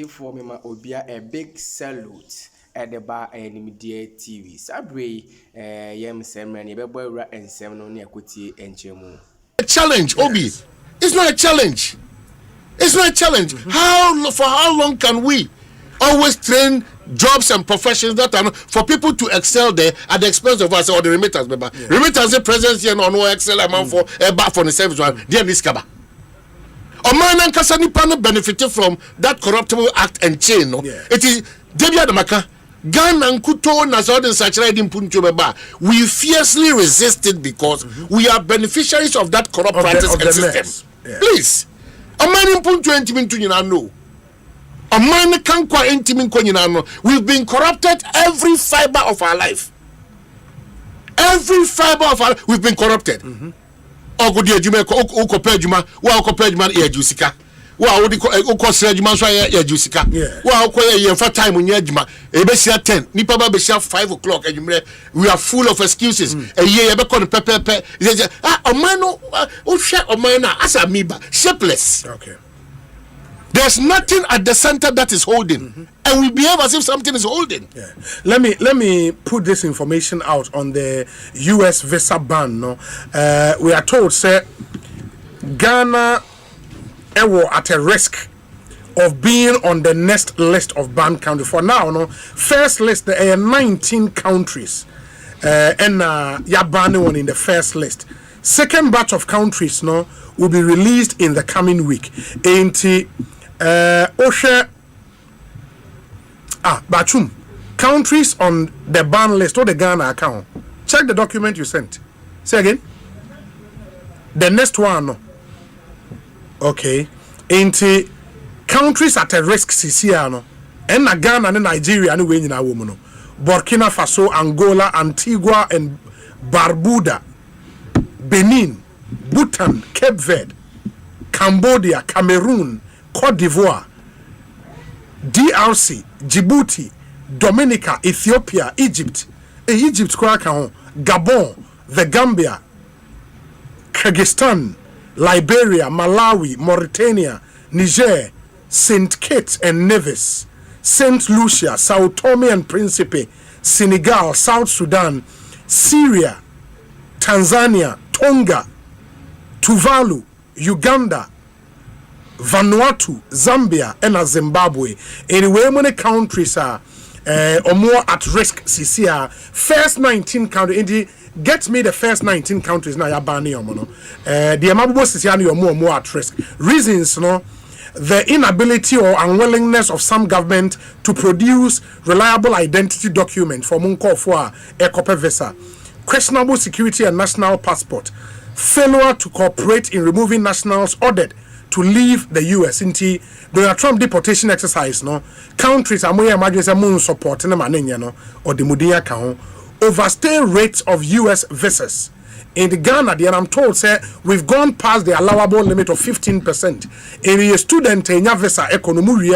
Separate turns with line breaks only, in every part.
for me, my Obia a big salute at the bar and media TV. Sabri, yam semen, Bebra and Semen Yakuti and Chemu.
A challenge, Obi. It's not a challenge. It's not a challenge. For how long can we always train jobs and professions that are for people to excel there at the expense of us or the remittance? Remittance presence here no excel amount for a bar for the service one. Dear Niskaba. Oman and Kasani Pano benefited from that corruptible act and chain. No? Yeah. It is Debia the Maka. Ghana and Kuto Nazodin Sachraidin Punchubeba. We fiercely resist it because we are beneficiaries of that corrupt practice and system. Yeah. Please. Oman in Punchu Intimin no. Oman can't quite intimin. We've been corrupted every fiber of our life. Every fiber of our life, we've been corrupted. Ogudi ejuma ko kopɛ ejuma wa kopɛ ejuma e ejusika wa odi ko sra ejuma so ya ejusika wa ko ye fa time nya ejuma e be sia 10 nipa ba be sia 5 o'clock ejumre. We are full of excuses e ye be ko no pepepe omano o hwe omano asa miba shapeless. Okay, there's nothing at the center that is holding, and we behave as if something is holding.
Yeah. Let me put this information out on the U.S. visa ban. No, we are told, say, Ghana at a risk of being on the next list of banned countries. For now, no, first list there are 19 countries, and you're banning one in the first list. Second batch of countries, no, will be released in the coming week. Bachum, countries on the ban list or the Ghana account. Check the document you sent. Say again. The next one. No. Okay. Into countries at a risk, Siciano, and Ghana and Nigeria, and we in our woman. Burkina Faso, Angola, Antigua, and Barbuda, Benin, Bhutan, Cape Verde, Cambodia, Cameroon, Cote d'Ivoire, DRC, Djibouti, Dominica, Ethiopia, Egypt, Gabon, the Gambia, Kyrgyzstan, Liberia, Malawi, Mauritania, Niger, St. Kitts and Nevis, St. Lucia, Sao Tome and Principe, Senegal, South Sudan, Syria, Tanzania, Tonga, Tuvalu, Uganda, Vanuatu, Zambia, and Zimbabwe. Anyway, many countries are or more at risk. CCR first 19 countries. Get me the first 19 countries now. Yabani omono. The Amabo CCR are more at risk. Reasons, no, the inability or unwillingness of some government to produce reliable identity documents for Munko for a visa, questionable security and national passport, failure to cooperate in removing nationals ordered to leave the US into the Trump deportation exercise. No countries are more emergency moon support no or the mudia count overstay rates of US visas. In the Ghana, and I'm told, say we've gone past the allowable limit of 15%. In a student in visa economy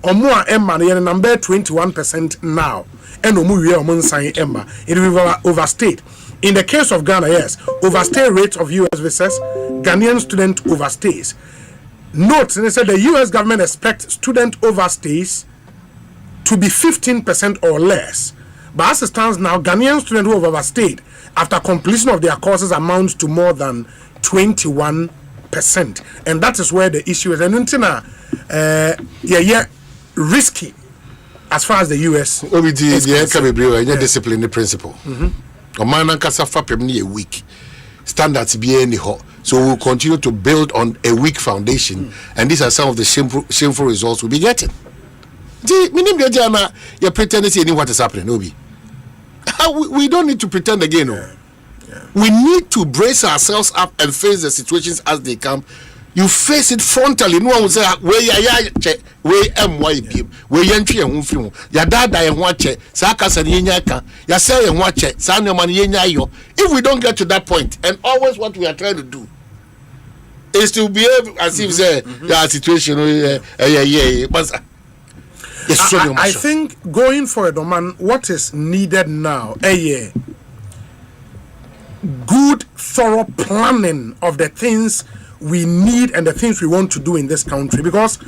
or more emma number 21% now. And no sign emma. It will overstate. In the case of Ghana, yes, overstay rates of US visas, Ghanaian student overstays. Note, they said the US government expects student overstays to be 15% or less. But as it stands now, Ghanaian students who have overstayed after completion of their courses amounts to more than 21%. And that is where the issue is. And risky as far as the US is
discipline principle. A week. Standards be any hot. So we'll continue to build on a weak foundation, and these are some of the shameful results we'll be getting. You're pretending to see what is happening, Obi. We don't need to pretend again. We need to brace ourselves up and face the situations as they come. You face it frontally. No one will say, where entry and film. Ya dada and watch it. Saka san yenyaka. Ya say and watch it. San man yenyayo. If we don't get to that point, and always what we are trying to do is to behave as if say the situation
I think going forward, man, what is needed now, good thorough planning of the things we need and the things we want to do in this country. Because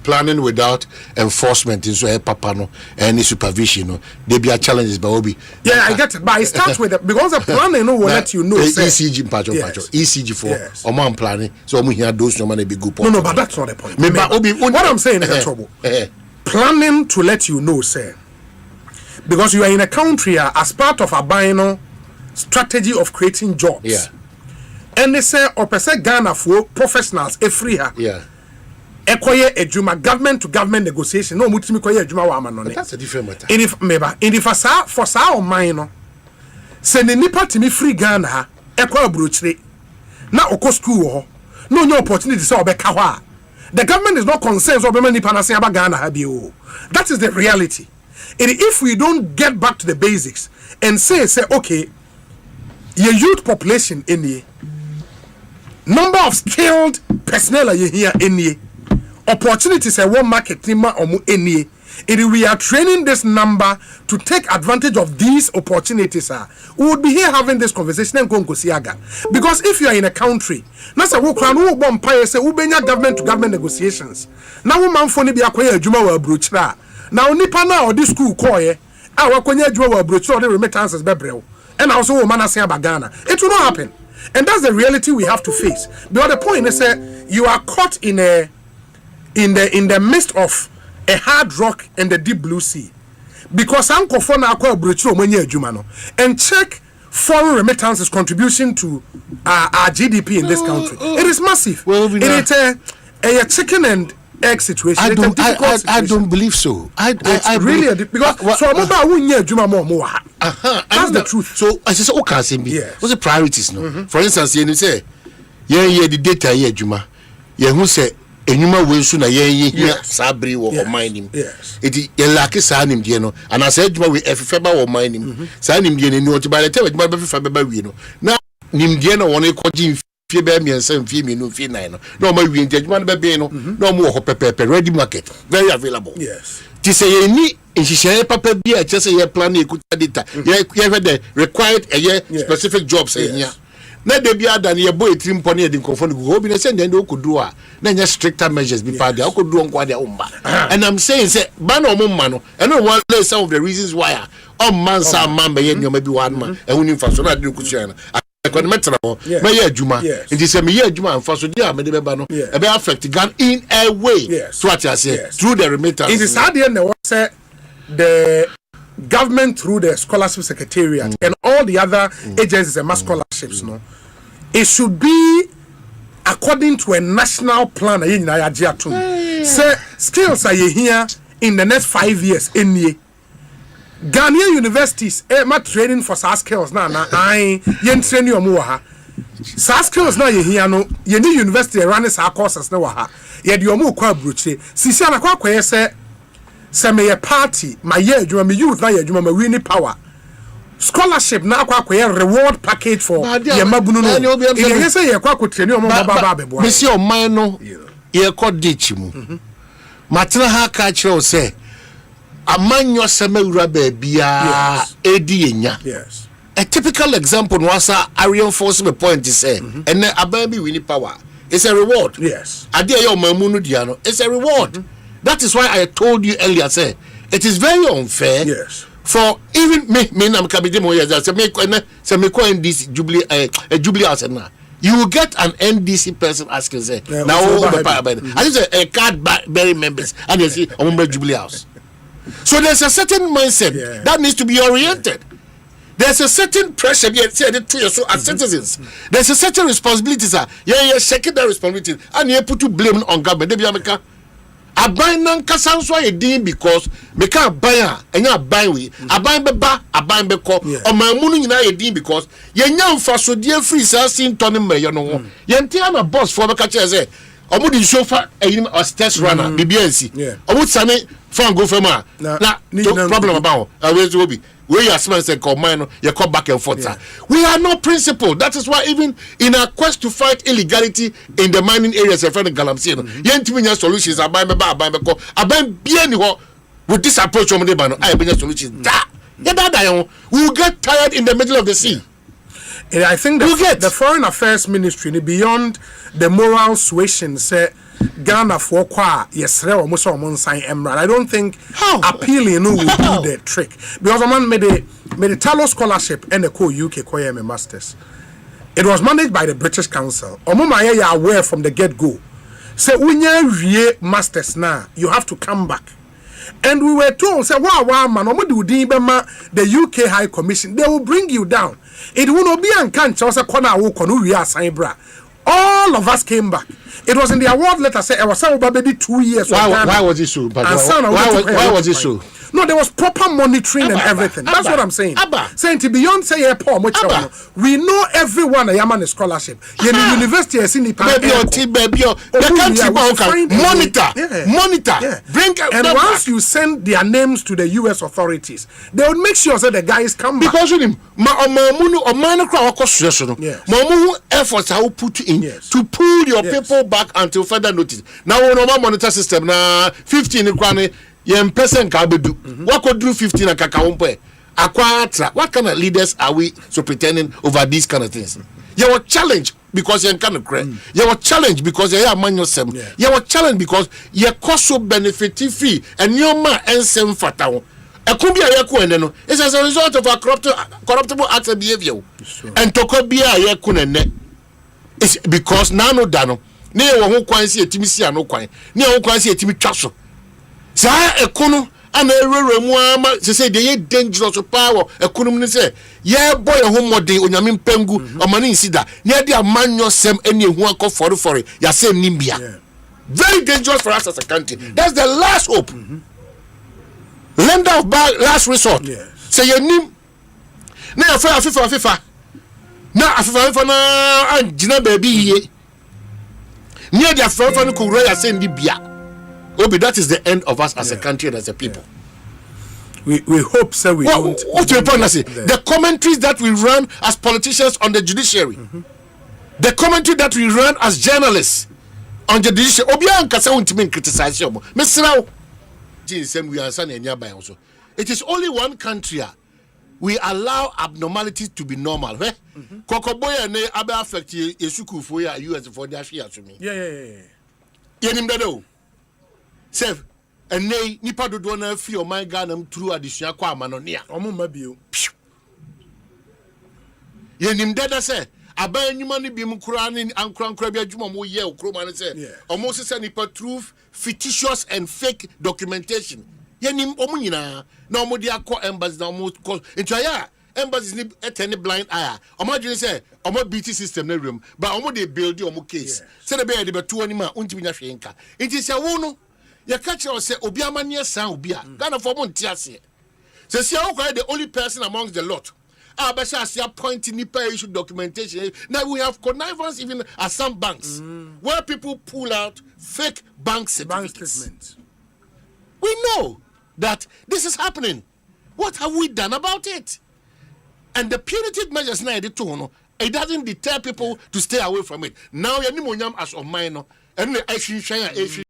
planning without enforcement is so papa no any supervision no there be a challenges but obi.
Yeah, I get it, but it starts with because the planning will let you know.
ECG ECG for Oman planning, so we hear those no man be good.
No, but that's not the point. What I'm saying is trouble. Planning to let you know, sir, because you are in a country as part of a bino strategy of creating jobs.
Yeah.
And they say, or per se Ghana for professionals, a free ha.
Yeah.
Ekoye ejuma government to government negotiation. No, mutimi koye ejuma wa amanone.
That's a different matter.
And if for sa o mine se ne nipa timi free Ghana ha, ekwa abrochire. Na oko school ho. No new opportunity say obeka ho a. The government is not concerned so obema nipa na say aba Ghana ha bi o. That is the reality. And if we don't get back to the basics and say okay, your youth population in here, number of skilled personnel here in here, opportunities one market in here. If we are training this number to take advantage of these opportunities, we would be here having this conversation and going to Siaga. Because if you are in a country, that's a work around say government to government negotiations. Now we man phone be acquire juma wa brochra. Now nipa na or this school koye, wakonya juma wa brochra the remittances bebrel. And also woman say about Ghana. It will not happen. And that's the reality we have to face. But the point is you are caught in the midst of a hard rock and the deep blue sea. Because Uncle Fona akwa brochro mwenye ejuma no. And check foreign remittances contribution to our GDP in this country. It is massive.
Well,
it's a chicken and egg situation.
I don't believe so. I
really because so about wunye ejuma more. That's the truth.
So I say okay simbi.
Yes.
What's the priorities no? For instance, you say the data here ejuma. Who say enyuma we nso na sabri wo mining.
Yes.
It lack sa nim die no. And I said ejuma we efeba wo mining. Sa nim die no ti ba le ejuma be fefa be ba wi no. Na nim die no won ekoji fie be miensa fie mienu fie nine no. No ma wi ejuma no be no. No mo ho pepepe ready market. Very available.
Yes.
Ti say ye ni nhihye papa bi a chese ye plan e kuta data. Ye the required specific jobs here. Na de bi ada na ye boy trim pon e de nkofo go obi na say ndende okudu a na nya stricter measures bi pa de okudu onko de umba. And I'm saying say ba na omma no and one some of the reasons why man sa man be ye nyoma bi wan ma e huni fa so na de kutua na econometra ho me ye adwuma nti say me ye adwuma amfa so de a me de be ba no e be affect Ghana in a way so what I say through the remittance.
It is hard here na say the government through the scholarship secretariat and all the other agencies and mass scholarships no, it should be according to a national plan. Say skills are here in the next 5 years in ye Ghanaian universities my training for SAS skills na I yen train you more SAS skills na ye here no ye ni university running SA courses na wa ha ye de omo kwa broche sisi na kwa say me party my year you me youth na year you me winning power scholarship na akwa reward package for ye mabunu no ye say ye kwa training o baba bebo
me see o man no ye ko ditch mu matena ha ka kire say amanyo semewura ba bia edi enya.
Yes.
A typical example was I reinforce my point is say and then ababi winning power it's a reward.
Yes.
Ade ye o mamunu dia no it's a reward. That is why I told you earlier, say it is very unfair.
Yes.
For even me, I'm coming more years. Say me NDC Jubilee House now. You will get an NDC person asking say now I just a card bearing members and you see Jubilee House. So there's a certain mindset that needs to be oriented. There's a certain pressure to so as citizens. There's a certain responsibility, sir. Checking that responsibility and you put to blame on government. Aban nan kasa so ye din because me ka aban a enya aban we aban beba aban beko omamunu nyina ye din because ye nya mfaso de free sa sin tone meyo no ho ye ntia na boss for beka che say omo di chauffeur eyin or test runner BBNC omo tsane fan go fema na problem about we so be we are smart say come mine you come back and forth. We are not principled. That is why even in our quest to fight illegality in the mining areas in front of Galamsey yentimi solutions aban bien with this approach I solutions we will get tired in the middle of the sea.
I think the Foreign Affairs Ministry, beyond the moral suasion, say Ghana for qua yes, almost sign emerald. I don't think appealing will do the trick because a man made a Talo scholarship and the UK Koyeme Masters. It was managed by the British Council. Omumaya ya aware from the get-go. Say when you masters now, you have to come back. And we were told, say, wow, man, the UK High Commission, they will bring you down. It will not be uncanny. All of us came back. It was in the award letter. Say, I was baby 2 years.
Why was it so? Why was it so?
No, there was proper monitoring and everything. That's what I'm saying. Saying to beyond say we know everyone a Yaman scholarship. University is in the monitor. Bring and once you send their names to the US authorities, they would make sure that the guys come back.
Because with him, efforts I will put in to pull your people back until further notice. Now we no monitor system na 15 Yen person can do. What could do 15 and kakaumpe? What kind of leaders are we so pretending over these kind of things? You were challenged because you're kind of correct. You were challenged because you're a manual sem. You were challenged because you're cost so benefit fee and your man and sem fatao. A kumbia yaku it's as a result of a corruptible acts of behavior. And tokobia yakunene. It's because nano dano. Near who quansi a timisia no quine. Near who quansi a timitraso. Sa ekono ana ereremu say dey dangerous power ekono ni say ye boy ho modern onyame mpangu omani nsida ne dey amanyo sem eni ehu akọ for ya say nimbia very dangerous for us as a country. That's the last hope. Lender of last resort. Say ye nim na afifa na afifa na anjina baby ye ne dey afifa no ko ya say ndibia. Obi, that is the end of us as a country and as a people.
We hope so. Don't.
What you point to say? The commentaries that we run as politicians on the judiciary, the commentary that we run as journalists on the judiciary. Obi ankasa untimi criticize you. Mesra, we answer nearby also. It is only one country we allow abnormalities to be normal. Kokoboya ne abe affect yesuku for ya US for their share to me.
Yeah.
Yenimdado. Say, and nay, nipa do na free my Ghana through additional kwa manonia.
Omo mabio.
Ye nim dada say, aban nyuma ni bi mkura ni ankra bia djuma mo ye okro man say. Omo say nipa through fictitious and fake documentation. Ye nim omo nyina na omo dia akọ embassy na omo into ya embassies ni etene blind eye. Omo dwene say omo BT system na room, but omo dey build omo case. Say the be dey beto ani ma untimi nya hwe nka. Enti say wo no you catch us say obiama near san obia Ghana for montiase say the only person amongst the lot abasha say appointing nipa issue documentation. Now we have connivance even at some banks where people pull out fake bank certificates. We know that this is happening. What have we done about it? And the punitive measures now it doesn't deter people to stay away from it. Now you as of minor and